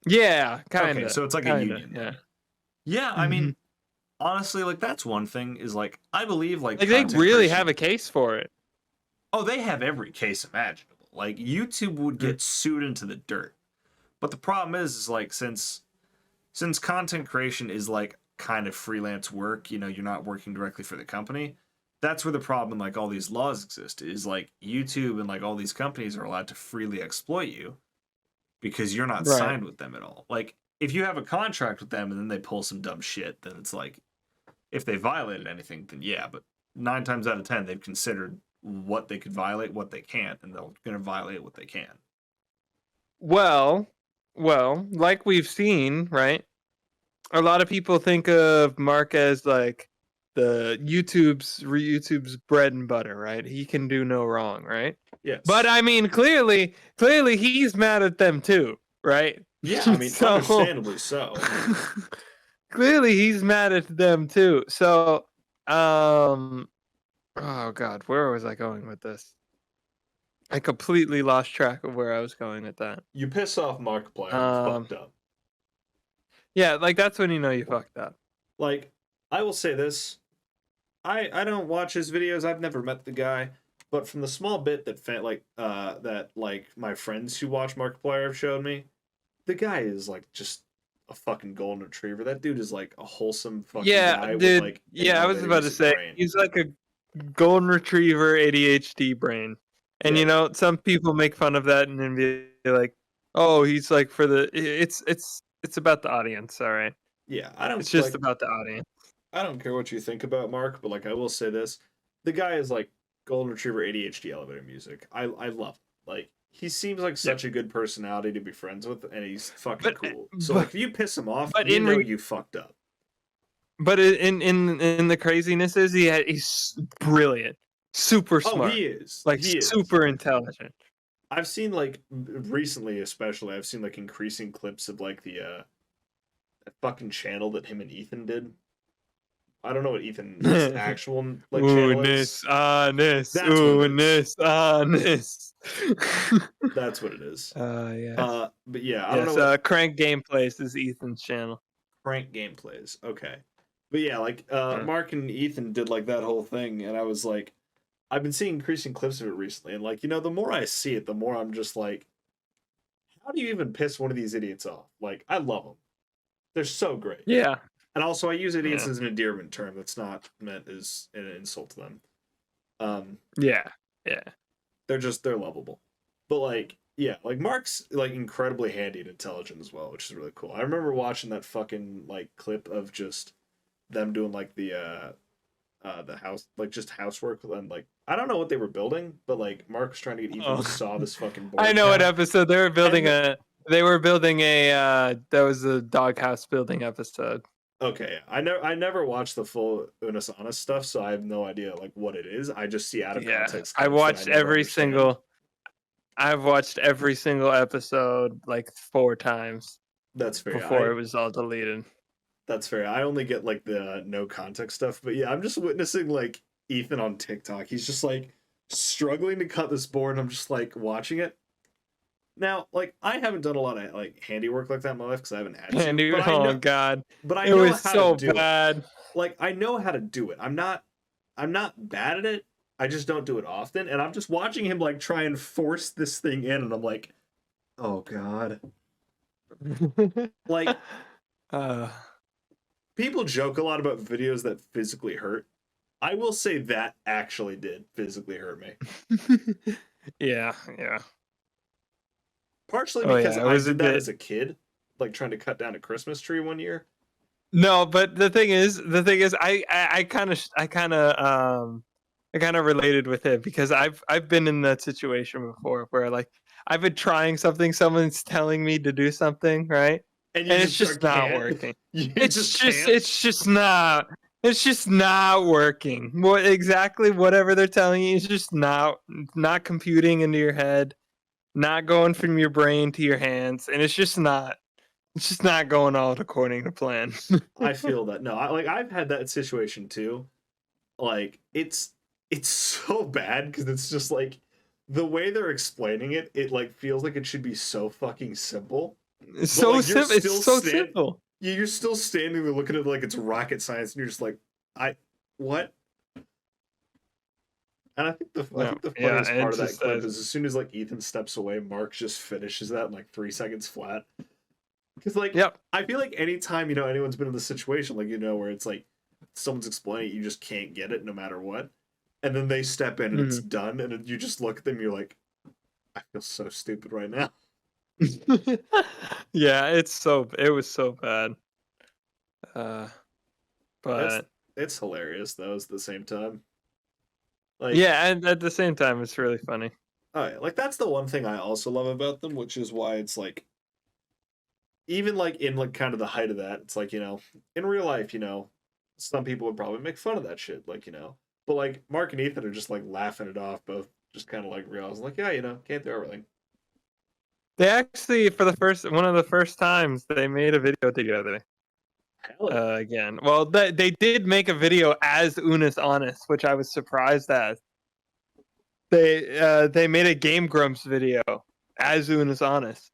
Yeah, Okay, so it's like a union. Yeah. Yeah, I mean, honestly, like that's one thing is like I believe like Like they content really creation. have a case for it. Oh, they have every case imaginable. Like YouTube would get sued into the dirt. But the problem is like since content creation is like kind of freelance work, you know, you're not working directly for the company. That's where the problem like all these laws exist is like YouTube and like all these companies are allowed to freely exploit you because you're not Right. signed with them at all. Like if you have a contract with them and then they pull some dumb shit, then it's like if they violated anything, then yeah, but 9 times out of 10 they've considered what they could violate, what they can't, and they're going to violate what they can. Well, like we've seen, right? A lot of people think of Mark as like the YouTube's bread and butter, right? He can do no wrong, right? Yes. But I mean, clearly he's mad at them too, right? Yeah, I mean, understandably so. Clearly he's mad at them too. So, oh God, where was I going with this? I completely lost track of where I was going with that. You piss off Markiplier, you fucked up. Yeah, like that's when you know you fucked up. Like, I will say this. I don't watch his videos. I've never met the guy, but from the small bit that my friends who watch Markiplier have showed me, the guy is like just a fucking golden retriever. That dude is like a wholesome fucking guy dude. with like I was about to say brain. he's like a golden retriever ADHD brain. And you know, some people make fun of that and then be like, "Oh, he's like for the it's about the audience, all right." Yeah, It's just about the audience. I don't care what you think about Mark, but like I will say this, the guy is like golden retriever ADHD elevator music. I love him. Like he seems like such a good personality to be friends with, and he's fucking cool. So like if you piss him off, you know you fucked up. But in the craziness is he's brilliant, super smart. Oh, he is like super intelligent. I've seen like recently, especially, I've seen like increasing clips of like the fucking channel that him and Ethan did. I don't know what Ethan's actual like channel is. Honest. That's what it is. Yeah. But yeah, I don't know. Crank Gameplays is Ethan's channel. Crank Gameplays. Okay. But yeah, like Mark and Ethan did like that whole thing, and I was like, I've been seeing increasing clips of it recently, and like, you know, the more I see it, the more I'm just like, how do you even piss one of these idiots off? Like, I love them. They're so great. Yeah. And also, I use idiots as an endearment term. That's not meant as an insult to them. Yeah. They're lovable. But like, yeah, like Mark's like incredibly handy and intelligent as well, which is really cool. I remember watching that fucking like clip of just them doing like the house, like just housework, and like I don't know what they were building, but like Mark was trying to get Ethan to saw this fucking board. I know what episode they were building. They were building that was a doghouse building episode. Okay, I never watched the full Unisana stuff, so I have no idea like what it is. I just see out of context. I've watched every single episode like 4 times. That's fair. Before it was all deleted. That's fair. I only get like the no context stuff, but yeah, I'm just witnessing like Ethan on TikTok. He's just like struggling to cut this board, and I'm just like watching it. Now, like I haven't done a lot of like handiwork like that in my life because I haven't had to. But oh god! But I know was how so to do bad. It. Like I know how to do it. I'm not bad at it. I just don't do it often, and I'm just watching him like try and force this thing in, and I'm like, oh god. Like, people joke a lot about videos that physically hurt. I will say that actually did physically hurt me. Yeah. Partially because I did that as a kid, like trying to cut down a Christmas tree one year. No, but the thing is, I kind of related with it because I've been in that situation before where like I've been trying something, someone's telling me to do something, right? And it's just not working. It's just not working. Whatever they're telling you is just not computing into your head, not going from your brain to your hands, and it's just not going all according to plan. I feel that. No, I've had that situation too. Like it's so bad because it's just like the way they're explaining it, it like feels like it should be so fucking simple. It's But so like simple. It's so simple. You're still standing there looking at it like it's rocket science, and you're just like, what? And I think the funniest part of that clip is as soon as like Ethan steps away, Mark just finishes that in like 3 seconds flat. Because like, I feel like anytime anyone's been in this situation, like where it's like someone's explaining it, you just can't get it no matter what, and then they step in and it's done, and you just look at them, you're like, I feel so stupid right now. Yeah, it was so bad. But it's hilarious though at the same time. Like, yeah, and at the same time, it's really funny. Oh yeah, like that's the one thing I also love about them, which is why it's like, even like in like kind of the height of that, it's like in real life, some people would probably make fun of that shit, like but like Mark and Ethan are just like laughing it off, both just kind of like realizing like, yeah, can't do everything. They actually, for one of the first times, they made a video together. Again, well, they did make a video as Unis Honest, which I was surprised at. They made a Game Grumps video as Unis Honest.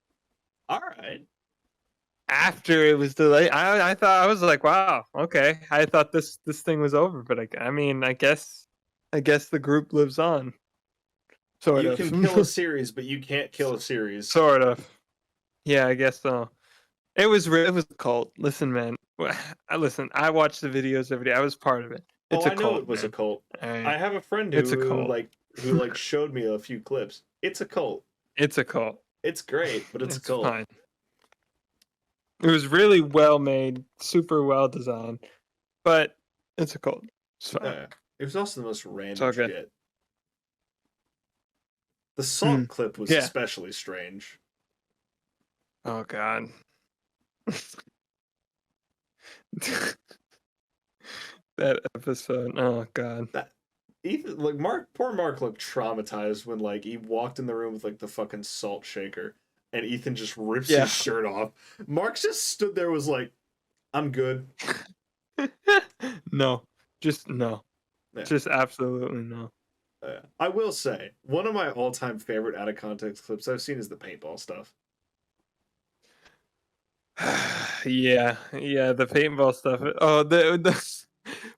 All right. After it was delayed, I thought, I was like, wow, okay. I thought this thing was over, but I mean, I guess the group lives on. Sort of. You can kill a series, but you can't kill a series. Sort of. Yeah, I guess so. It was a cult. Listen, man. I watched the videos every day. I was part of it. It's a cult. I know it was man. a cult. Right. I have a friend who showed me a few clips. It's a cult. It's a cult. It's great, but it's a cult. Fine. It was really well made, super well designed, but it's a cult. It's fine. It was also the most random shit. The salt clip was especially strange. Oh god. That episode. Oh god. Ethan, like poor Mark looked traumatized when like he walked in the room with like the fucking salt shaker, and Ethan just rips his shirt off. Mark just stood there, was like, "I'm good." No, just no, just absolutely no. I will say one of my all-time favorite out of context clips I've seen is the paintball stuff. Yeah, the paintball stuff. Oh,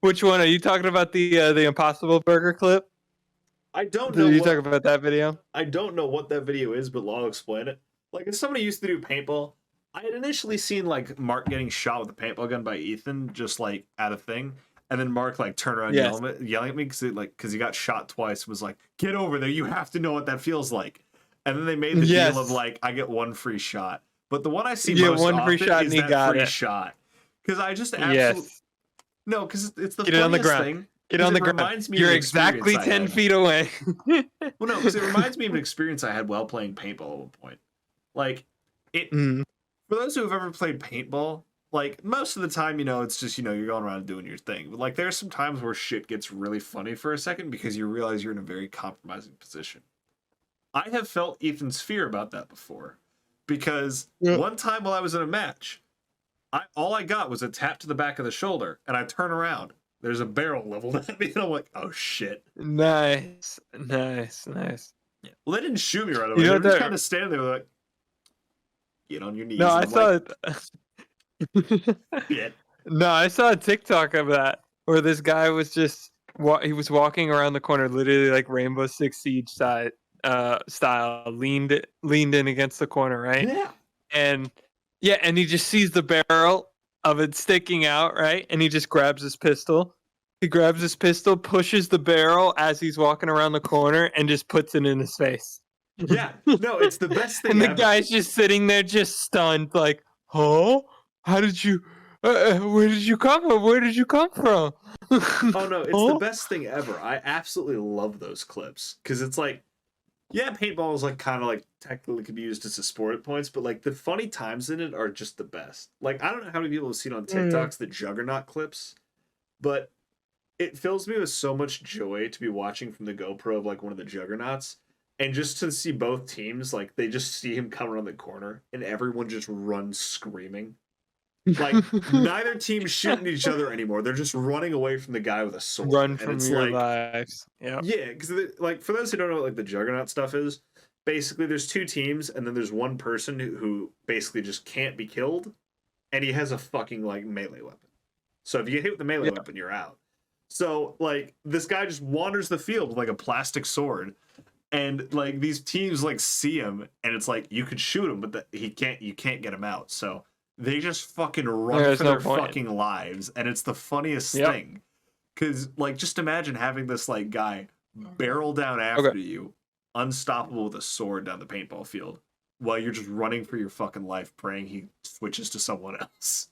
which one are you talking about? The Impossible Burger clip? I don't know. Did you talk about that video? I don't know what that video is, but I'll explain it. Like, as somebody used to do paintball, I had initially seen like Mark getting shot with a paintball gun by Ethan, just like at a thing, and then Mark like turned around yelling at me because he got shot twice. Was like, "Get over there! You have to know what that feels like." And then they made the deal of like, I get one free shot. But the one I see most often is that free shot. Because I just absolutely... No, because it's the funniest thing. Get on the ground. You're exactly 10 feet away. Well, no, because it reminds me of an experience I had while playing paintball at one point. Like, for those who have ever played paintball, like, most of the time, it's just, you're going around doing your thing. But, like, there's some times where shit gets really funny for a second because you realize you're in a very compromising position. I have felt Ethan's fear about that before. Because one time while I was in a match, all I got was a tap to the back of the shoulder, and I turn around. There's a barrel leveled at me, and I'm like, "Oh shit!" Nice. Yeah. Well, they didn't shoot me right away. They were just kind of standing there, like, "Get on your knees." No, I saw it. Shit. No, I saw a TikTok of that where this guy was just he was walking around the corner, literally like Rainbow Six Siege style, leaned in against the corner, right? And he just sees the barrel of it sticking out, right? And he just grabs his pistol. He grabs his pistol, pushes the barrel as he's walking around the corner, and just puts it in his face. Yeah, no, it's the best thing. And the guy's just sitting there, just stunned, like, "Huh? How did you? Where did you come from? Where did you come from?" Oh no, it's the best thing ever. I absolutely love those clips because it's like, yeah, paintball is like kind of like technically could be used as a sport at points, but like the funny times in it are just the best. Like, I don't know how many people have seen on TikToks the Juggernaut clips, but it fills me with so much joy to be watching from the GoPro of like one of the Juggernauts, and just to see both teams, like they just see him come around the corner and everyone just runs screaming. Like neither team's shooting each other anymore. They're just running away from the guy with a sword. Run and from it's your like, lives. Yeah. Yeah, because like for those who don't know what like the Juggernaut stuff is, basically there's two teams and then there's one person who basically just can't be killed, and he has a fucking like melee weapon. So if you get hit with the melee weapon, you're out. So like this guy just wanders the field with like a plastic sword, and like these teams like see him, and it's like you could shoot him, but you can't get him out. So they just fucking run for their fucking lives, and it's the funniest thing. Because like just imagine having this like guy barrel down after you, unstoppable with a sword down the paintball field, while you're just running for your fucking life, praying he switches to someone else.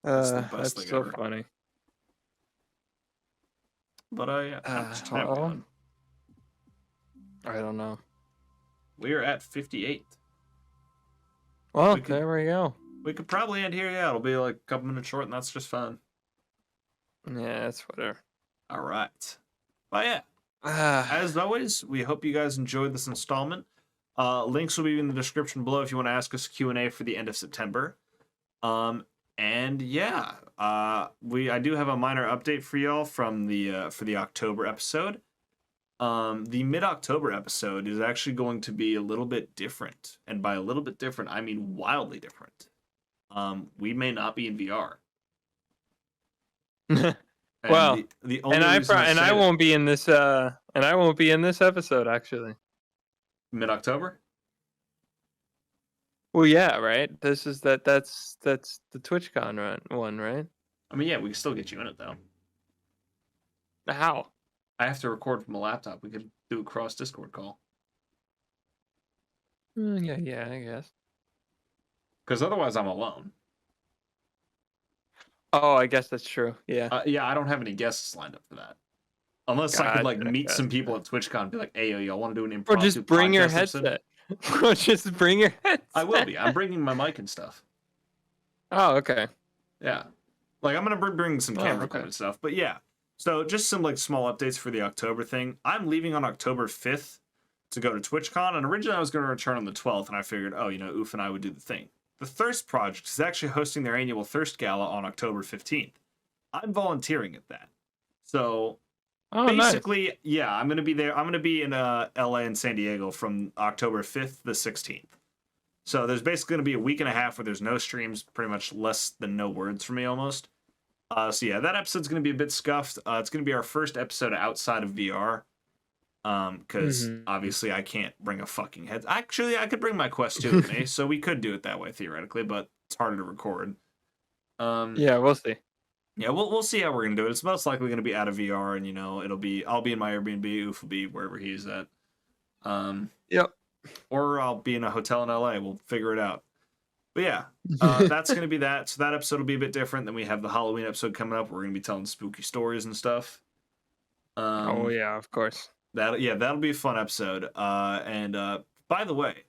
That's the best thing so ever. Funny. But yeah, how much time we on? I don't know. We are at 58. Well, there we go. We could probably end here. Yeah, it'll be like a couple minutes short, and that's just fine. Yeah, that's whatever. All right. But yeah, as always, we hope you guys enjoyed this installment. Links will be in the description below if you want to ask us Q&A for the end of September. And yeah, I do have a minor update for y'all from for the October episode. The mid-October episode is actually going to be a little bit different, and by a little bit different, I mean wildly different. We may not be in VR. Well, the only I won't be in this episode actually. Mid-October? Well, yeah, right. This is that's the TwitchCon one, right? I mean, yeah, we can still get you in it though. How? I have to record from a laptop. We could do a cross Discord call. Yeah, I guess. Because otherwise, I'm alone. Oh, I guess that's true. Yeah. Yeah, I don't have any guests lined up for that. Unless I could like meet some people at TwitchCon and be like, "Hey, yo, y'all want to do an improv?" Or just bring your headset. Or just bring your headset. I will be. I'm bringing my mic and stuff. Oh, okay. Yeah, like I'm gonna bring some camera equipment and stuff. But yeah, so just some like small updates for the October thing. I'm leaving on October 5th to go to TwitchCon, and originally I was going to return on the 12th, and I figured, oh, Oof and I would do the thing. The Thirst Project is actually hosting their annual Thirst Gala on October 15th. I'm volunteering at that. So basically, nice. Yeah, I'm going to be there. I'm going to be in LA and San Diego from October 5th to the 16th. So there's basically going to be a week and a half where there's no streams, pretty much less than no words for me almost. So yeah, that episode's going to be a bit scuffed. It's going to be our first episode outside of VR. Because obviously I can't bring a fucking head. Actually, I could bring my Quest 2 with me, so we could do it that way theoretically, but it's harder to record. Yeah, we'll see. Yeah, we'll see how we're gonna do it. It's most likely gonna be out of VR, and I'll be in my Airbnb. Oof will be wherever he's at. Yep. Or I'll be in a hotel in LA. We'll figure it out. But yeah, that's gonna be that. So that episode will be a bit different. Then we have the Halloween episode coming up. We're gonna be telling spooky stories and stuff. Oh yeah, of course. That'll be a fun episode. And by the way,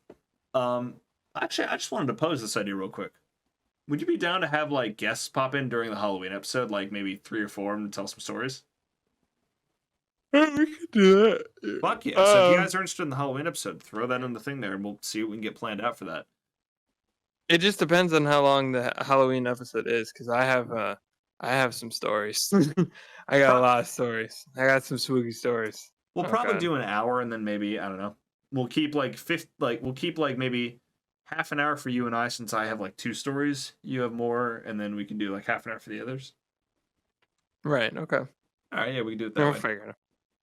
actually, I just wanted to pose this idea real quick. Would you be down to have like guests pop in during the Halloween episode, like maybe 3 or 4 of them to tell some stories? We could do that. Fuck yeah! So if you guys are interested in the Halloween episode, throw that in the thing there, and we'll see what we can get planned out for that. It just depends on how long the Halloween episode is, because I have some stories. I got a lot of stories. I got some spooky stories. We'll probably do an hour, and then maybe I don't know. We'll keep like maybe half an hour for you and I, since I have like 2 stories. You have more, and then we can do like half an hour for the others. Right. Okay. All right. Yeah, we can do it that way. We'll figure it out.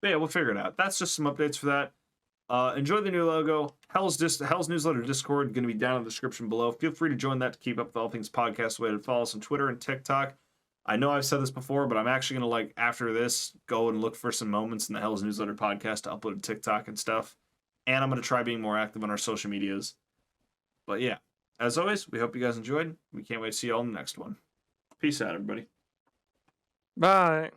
But yeah, we'll figure it out. That's just some updates for that. Enjoy the new logo. Hell's Newsletter Discord going to be down in the description below. Feel free to join that to keep up with all things podcast related. Follow us on Twitter and TikTok. I know I've said this before, but I'm actually going to, after this, go and look for some moments in the Hell's Newsletter podcast to upload to TikTok and stuff. And I'm going to try being more active on our social medias. But yeah, as always, we hope you guys enjoyed. We can't wait to see you all in the next one. Peace out, everybody. Bye.